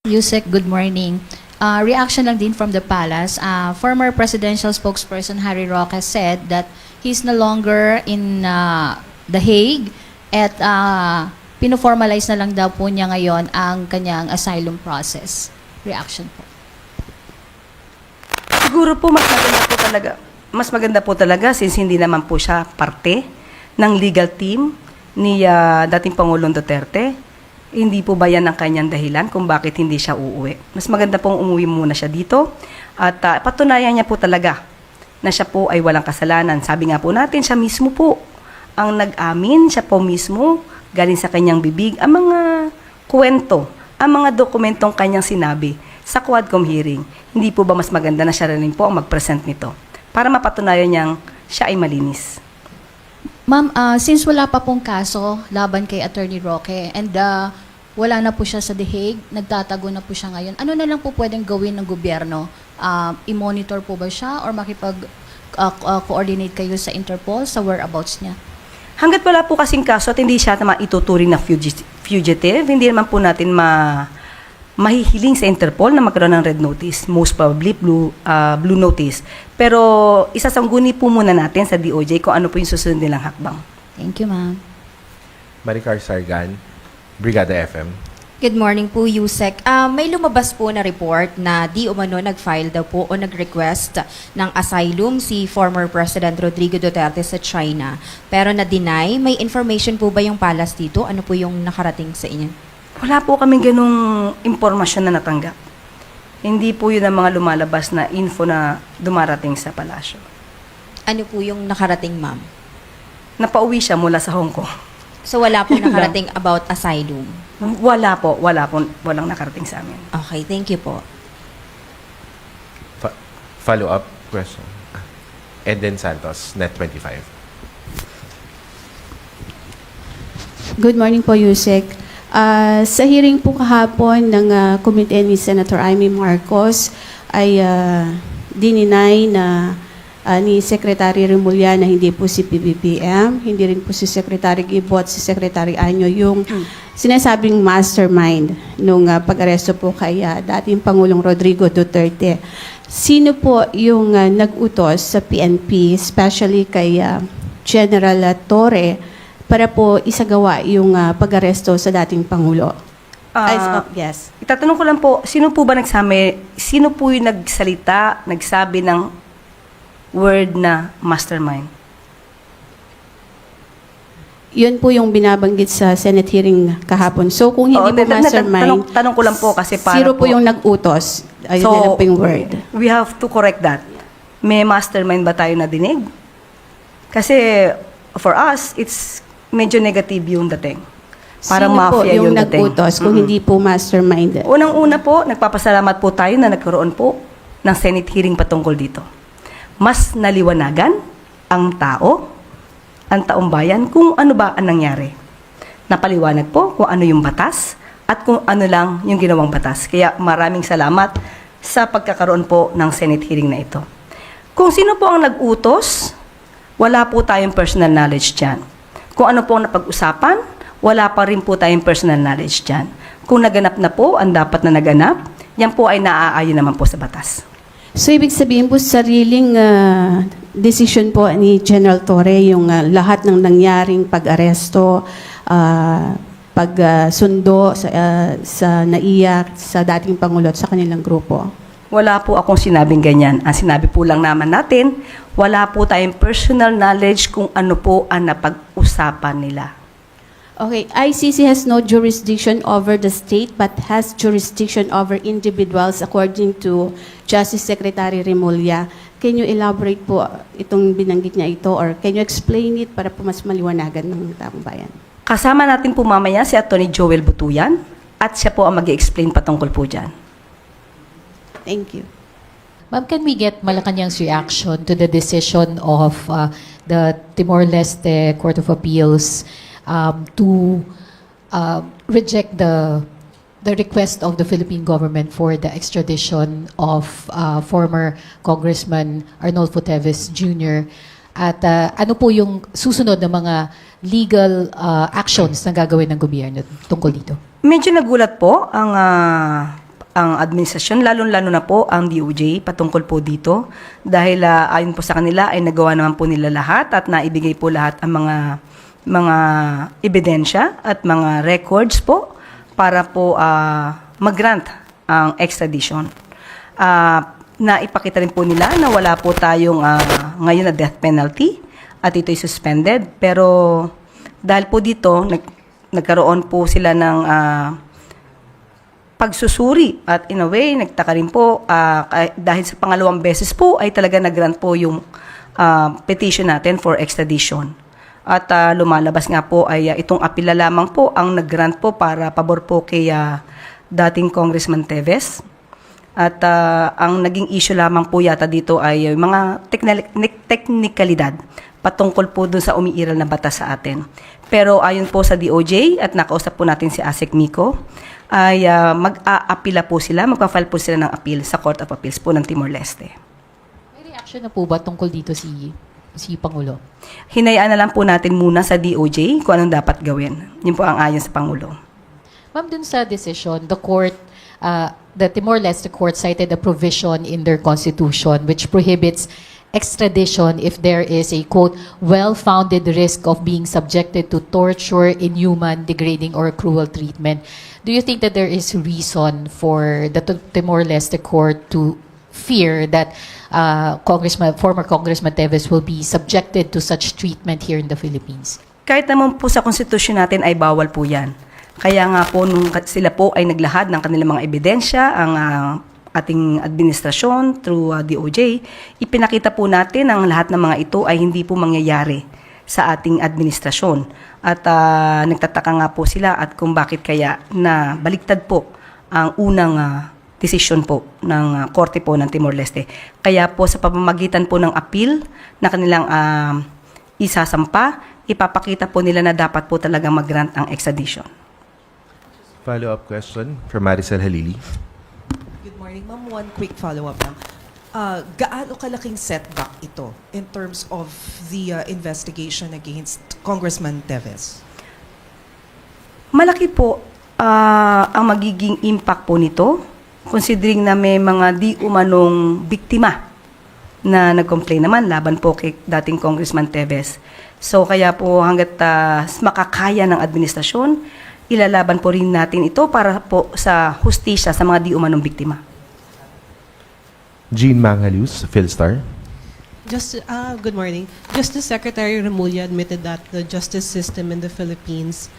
Yusek, good morning. Reaction lang din from the palace. Former presidential spokesperson Harry Roque said that he's no longer in The Hague at pino-formalize na lang daw po niya ngayon ang kanyang asylum process. Reaction po. Siguro po mas maganda po talaga since hindi naman po siya parte ng legal team ni dating Pangulong Duterte. Hindi po ba yan ang kanyang dahilan kung bakit hindi siya uuwi? Mas maganda pong umuwi muna siya dito at patunayan niya po talaga na siya po ay walang kasalanan. Sabi nga po natin, siya mismo po ang nag-amin, siya po mismo galing sa kanyang bibig ang mga kwento, ang mga dokumentong kanyang sinabi sa Quadcom hearing. Hindi po ba mas maganda na siya rin po ang mag-present nito para mapatunayan niyang siya ay malinis? Ma'am, since wala pa pong kaso laban kay Attorney Roque and wala na po siya sa The Hague, nagtatago na po siya ngayon, ano na lang po pwedeng gawin ng gobyerno? I-monitor po ba siya or makipag-coordinate kayo sa Interpol sa whereabouts niya? Hanggat wala po kasing kaso at hindi siya maituturing na fugitive, hindi naman po natin mahihiling sa Interpol na magkaroon ng red notice, most probably blue notice. Pero isasangguni po muna natin sa DOJ kung ano po yung susunod nilang hakbang. Thank you, ma'am. Maricar Sargan, Brigada FM. Good morning po, Yusek. May lumabas po na report na di umano nag-file daw po o nag-request ng asylum si former President Rodrigo Duterte sa China. Pero na-deny, may information po ba yung palace dito? Ano po yung nakarating sa inyo? Wala po kaming ganung impormasyon na natanggap. Hindi po yun ang mga lumalabas na info na dumarating sa palasyo. Ano po yung nakarating, ma'am? Napauwi siya mula sa Hong Kong. So wala po Yun lang. nakarating about asylum? Walang nakarating sa amin. Okay, thank you po. Follow-up question. Eden Santos, Net25. Good morning po, Yusek. Sa hearing po kahapon ng committee ni Senator Amy Marcos ay dininay na ni Secretary Remulla na hindi po si PBBM, hindi rin po si Secretary Gibot, si Secretary Anyo yung sinasabing mastermind nung pag-aresto po kay dating Pangulong Rodrigo Duterte. Sino po yung nag-utos sa PNP, especially kay General Torre, para po isagawa yung pag-aresto sa dating Pangulo? Yes. Itatanong ko lang po, sino po yung nagsabi ng word na mastermind? Yun po yung binabanggit sa Senate hearing kahapon. So kung hindi po mastermind, tanong ko lang po kasi para zero po yung nag-utos. Ayun So, na lang po yung word. We have to correct that. May mastermind ba tayo na dinig? Kasi for us, it's medyo negative yung dating. Parang Sino po mafia yung dating. nag-utos kung hindi po mastermind? Unang-una po, nagpapasalamat po tayo na nagkaroon po ng Senate hearing patungkol dito. Mas naliwanagan ang tao, ang taong bayan, kung ano ba ang nangyari. Napaliwanag po kung ano yung batas at kung ano lang yung ginawang batas. Kaya maraming salamat sa pagkakaroon po ng Senate hearing na ito. Kung sino po ang nag-utos, wala po tayong personal knowledge dyan. Kung ano po ang napag-usapan, wala pa rin po tayong personal knowledge dyan. Kung naganap na po ang dapat na naganap, yan po ay naaayon naman po sa batas. So ibig sabihin po sariling decision po ni General Torre yung lahat ng nangyaring pag-aresto, pagsundo sa NAIA, sa dating Pangulo at sa kanilang grupo. Wala po akong sinabing ganyan. Ang sinabi po lang naman natin, wala po tayong personal knowledge kung ano po ang napag-usapan nila. Okay, ICC has no jurisdiction over the state but has jurisdiction over individuals according to Justice Secretary Remulla. Can you elaborate po itong binanggit niya ito or can you explain it para po mas maliwanagan ng taong bayan? Kasama natin po mamaya si Atty. Joel Butuyan at siya po ang mag-i-explain patungkol po dyan. Thank you. Ma'am, can we get Malacanang's reaction to the decision of the Timor-Leste Court of Appeals to reject the request of the Philippine government for the extradition of former Congressman Arnolfo Teves Jr. At ano po yung susunod na mga legal actions na gagawin ng gobyerno tungkol dito? Medyo nagulat po ang ang administrasyon, lalong-lalo na po ang DOJ patungkol po dito. Dahil ayon po sa kanila ay nagawa naman po nila lahat at naibigay po lahat ang mga ebidensya at mga records po para po mag-grant ang extradition. Naipakita rin po nila na wala po tayong ngayon na death penalty at ito'y suspended. Pero dahil po dito, nagkaroon po sila ng pagsusuri at in a way, nagtaka rin po dahil sa pangalawang beses po ay talaga nag-grant po yung petition natin for extradition. At lumalabas nga po ay itong apila lamang po ang nag-grant po para pabor po kay dating Congressman Teves. At ang naging issue lamang po yata dito ay mga teknikalidad patungkol po dun sa umiiral na batas sa atin. Pero ayon po sa DOJ at nakausap po natin si Asek Miko, ay mag-aapila po sila, magpa-file po sila ng appeal sa Court of Appeals po ng Timor-Leste. May reaction na po ba tungkol dito si Pangulo? Hinayaan na lang po natin muna sa DOJ kung anong dapat gawin. Yun po ang ayon sa Pangulo. Ma'am, dun sa decision, the Timor-Leste court cited a provision in their constitution which prohibits extradition if there is a, quote, well-founded risk of being subjected to torture, inhuman, degrading, or cruel treatment. Do you think that there is reason for the Timor-Leste court to fear that former Congressman Teves will be subjected to such treatment here in the Philippines? Kahit naman po sa konstitusyon natin ay bawal po yan. Kaya nga po nung sila po ay naglahad ng kanilang mga ebidensya, ang ating administrasyon through DOJ, ipinakita po natin ang lahat ng mga ito ay hindi po mangyayari sa ating administrasyon. At nagtataka nga po sila at kung bakit kaya na baliktad po ang unang desisyon po ng korte po ng Timor-Leste. Kaya po sa pamamagitan po ng appeal na kanilang isasampa, ipapakita po nila na dapat po talaga mag-grant ang extradition. Follow-up question from Maricel Halili. Good morning, ma'am. One quick follow-up lang. Gaano kalaking setback ito in terms of the investigation against Congressman Teves? Malaki po ang magiging impact po nito considering na may mga di umanong biktima na nag-complain naman laban po kay dating Congressman Teves. So kaya po hanggat makakaya ng administrasyon, ilalaban po rin natin ito para po sa hustisya sa mga di umanong biktima. Jean Mangalus, Philstar. Good morning. Justice Secretary Remulla admitted that the justice system in the Philippines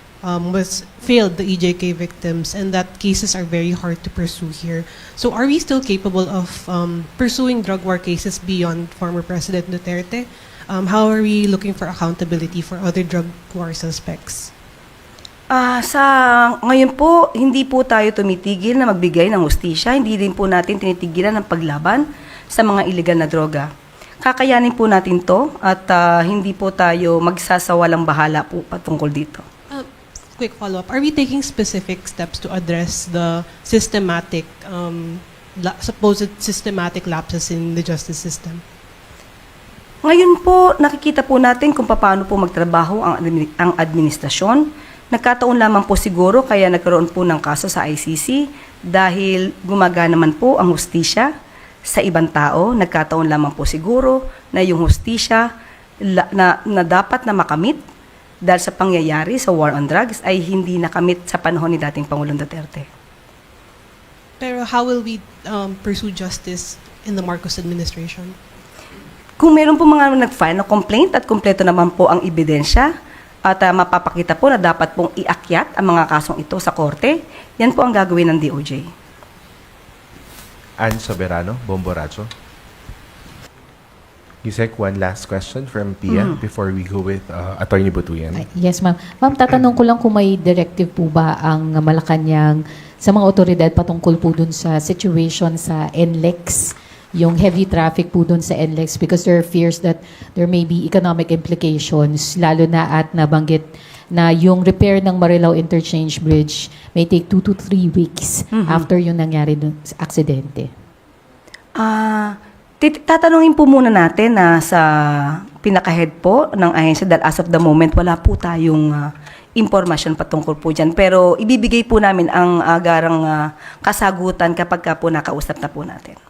failed the EJK victims and that cases are very hard to pursue here. So are we still capable of pursuing drug war cases beyond former President Duterte? How are we looking for accountability for other drug war suspects? Sa ngayon po, hindi po tayo tumitigil na magbigay ng hustisya. Hindi din po natin tinitigilan ng paglaban sa mga illegal na droga. Kakayanin po natin to at hindi po tayo magsasawalang bahala po patungkol dito. Quick follow-up. Are we taking specific steps to address the supposed systematic lapses in the justice system? Ngayon po, nakikita po natin kung paano po magtrabaho ang administrasyon. Nagkataon lamang po siguro kaya nagkaroon po ng kaso sa ICC dahil gumagana naman po ang hustisya sa ibang tao. Nagkataon lamang po siguro na yung hustisya na dapat na makamit dahil sa pangyayari sa war on drugs ay hindi nakamit sa panahon ni dating Pangulong Duterte. Pero how will we pursue justice in the Marcos administration? Kung meron po mga nag-file na complaint at kumpleto naman po ang ebidensya, at mapapakita po na dapat pong iakyat ang mga kasong ito sa korte, yan po ang gagawin ng DOJ. Ann Soberano, Bomboracho. Yusek, one last question from Pia before we go with Attorney Butuyan. Yes, ma'am. Ma'am, tatanong ko lang kung may directive po ba ang Malacanang sa mga otoridad patungkol po dun sa situation sa NLEX, yung heavy traffic po dun sa NLEX, because there are fears that there may be economic implications, lalo na at nabanggit na yung repair ng Marilao Interchange Bridge may take 2 to 3 weeks after yung nangyari dun sa aksidente. Tatanungin po muna natin na sa pinaka-head po ng ahensya dahil as of the moment wala po tayong impormasyon patungkol po dyan. Pero ibibigay po namin ang agarang kasagutan kapag ka po nakausap na po natin.